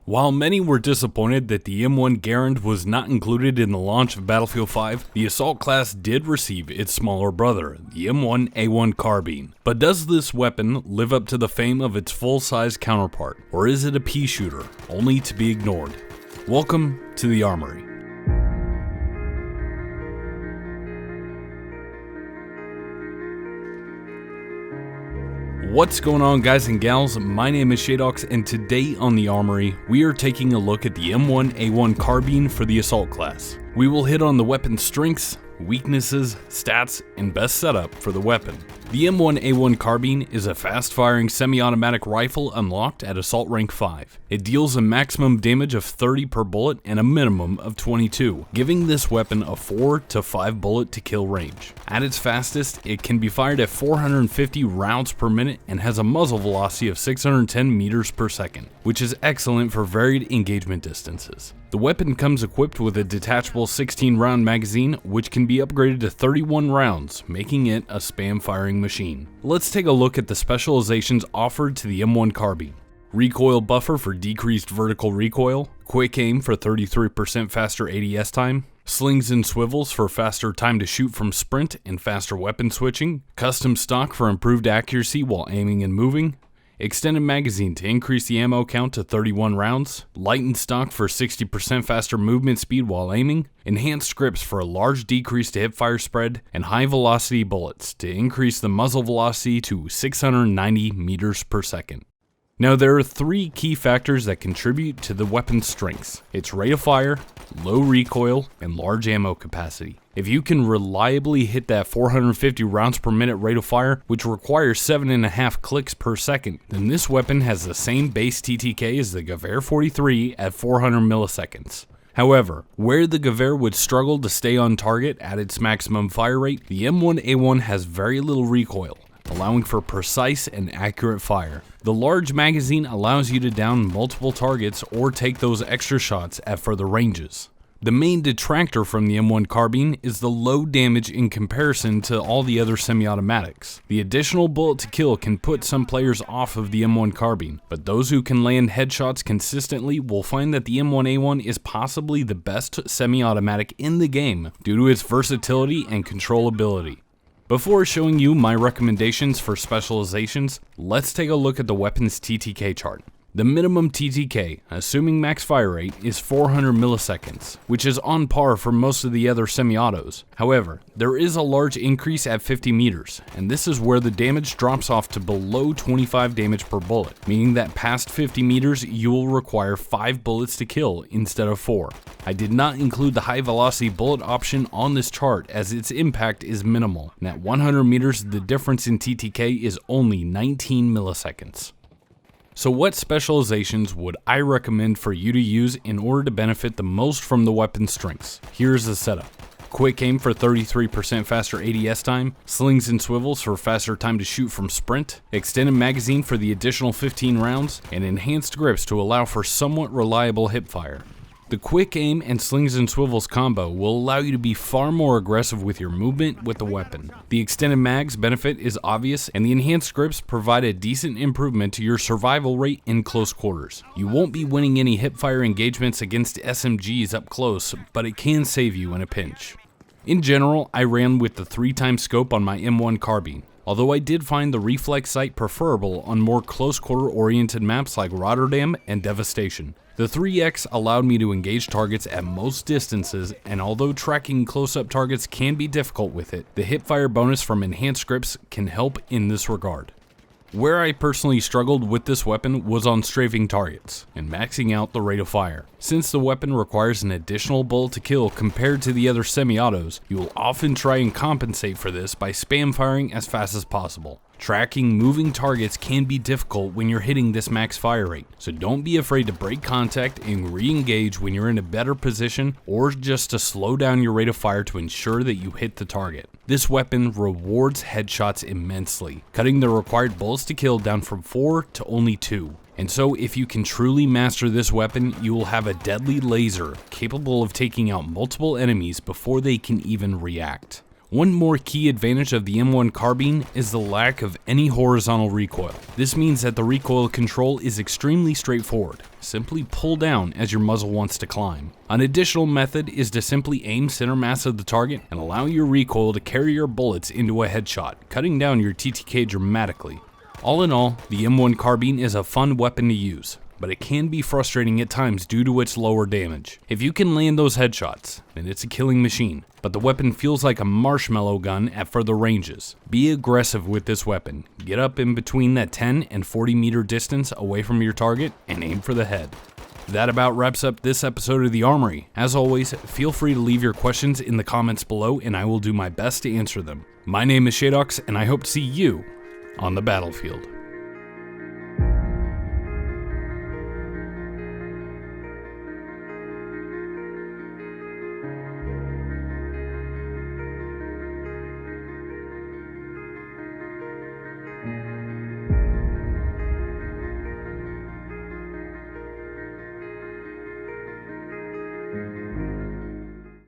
While many were disappointed that the M1 Garand was not included in the launch of Battlefield 5, the assault class did receive its smaller brother, the M1A1 Carbine. But does this weapon live up to the fame of its full-size counterpart, or is it a pea shooter, only to be ignored? Welcome to the Armory. What's going on, guys and gals? My name is Shadox, and today on the Armory, we are taking a look at the M1A1 Carbine for the assault class. We will hit on the weapon's strengths, weaknesses, stats, and best setup for the weapon. The M1A1 Carbine is a fast-firing semi-automatic rifle unlocked at Assault Rank 5. It deals a maximum damage of 30 per bullet and a minimum of 22, giving this weapon a 4 to 5 bullet to kill range. At its fastest, it can be fired at 450 rounds per minute and has a muzzle velocity of 610 meters per second, which is excellent for varied engagement distances. The weapon comes equipped with a detachable 16-round magazine, which can be upgraded to 31 rounds, making it a spam-firing machine. Let's take a look at the specializations offered to the M1 Carbine. Recoil buffer for decreased vertical recoil, quick aim for 33% faster ADS time, slings and swivels for faster time to shoot from sprint and faster weapon switching, custom stock for improved accuracy while aiming and moving, extended magazine to increase the ammo count to 31 rounds, lightened stock for 60% faster movement speed while aiming, enhanced grips for a large decrease to hipfire spread, and high velocity bullets to increase the muzzle velocity to 690 meters per second. Now, there are three key factors that contribute to the weapon's strengths: its rate of fire, low recoil, and large ammo capacity. If you can reliably hit that 450 rounds per minute rate of fire, which requires 7.5 clicks per second, then this weapon has the same base TTK as the Gewehr 43 at 400 milliseconds. However, where the Gewehr would struggle to stay on target at its maximum fire rate, the M1A1 has very little recoil, allowing for precise and accurate fire. The large magazine allows you to down multiple targets or take those extra shots at further ranges. The main detractor from the M1 Carbine is the low damage in comparison to all the other semi-automatics. The additional bullet to kill can put some players off of the M1 Carbine, but those who can land headshots consistently will find that the M1A1 is possibly the best semi-automatic in the game due to its versatility and controllability. Before showing you my recommendations for specializations, let's take a look at the weapon's TTK chart. The minimum TTK, assuming max fire rate, is 400 milliseconds, which is on par for most of the other semi-autos. However, there is a large increase at 50 meters, and this is where the damage drops off to below 25 damage per bullet, meaning that past 50 meters you will require 5 bullets to kill instead of 4. I did not include the high velocity bullet option on this chart as its impact is minimal, and at 100 meters the difference in TTK is only 19 milliseconds. So what specializations would I recommend for you to use in order to benefit the most from the weapon's strengths? Here's the setup. Quick aim for 33% faster ADS time, slings and swivels for faster time to shoot from sprint, extended magazine for the additional 15 rounds, and enhanced grips to allow for somewhat reliable hipfire. The quick aim and slings and swivels combo will allow you to be far more aggressive with your movement with the weapon. The extended mag's benefit is obvious, and the enhanced grips provide a decent improvement to your survival rate in close quarters. You won't be winning any hipfire engagements against SMGs up close, but it can save you in a pinch. In general, I ran with the 3x scope on my M1 Carbine, although I did find the reflex sight preferable on more close quarter oriented maps like Rotterdam and Devastation. The 3X allowed me to engage targets at most distances, and although tracking close-up targets can be difficult with it, the hipfire bonus from enhanced grips can help in this regard. Where I personally struggled with this weapon was on strafing targets and maxing out the rate of fire. Since the weapon requires an additional bullet to kill compared to the other semi-autos, you will often try and compensate for this by spam firing as fast as possible. Tracking moving targets can be difficult when you're hitting this max fire rate, so don't be afraid to break contact and re-engage when you're in a better position, or just to slow down your rate of fire to ensure that you hit the target. This weapon rewards headshots immensely, cutting the required bullets to kill down from 4 to only 2. And so if you can truly master this weapon, you will have a deadly laser capable of taking out multiple enemies before they can even react. One more key advantage of the M1 Carbine is the lack of any horizontal recoil. This means that the recoil control is extremely straightforward. Simply pull down as your muzzle wants to climb. An additional method is to simply aim center mass of the target and allow your recoil to carry your bullets into a headshot, cutting down your TTK dramatically. All in all, the M1 Carbine is a fun weapon to use, but it can be frustrating at times due to its lower damage. If you can land those headshots, then it's a killing machine, but the weapon feels like a marshmallow gun at further ranges. Be aggressive with this weapon. Get up in between that 10 and 40 meter distance away from your target and aim for the head. That about wraps up this episode of The Armory. As always, feel free to leave your questions in the comments below and I will do my best to answer them. My name is Shadox and I hope to see you on the battlefield. Thank you.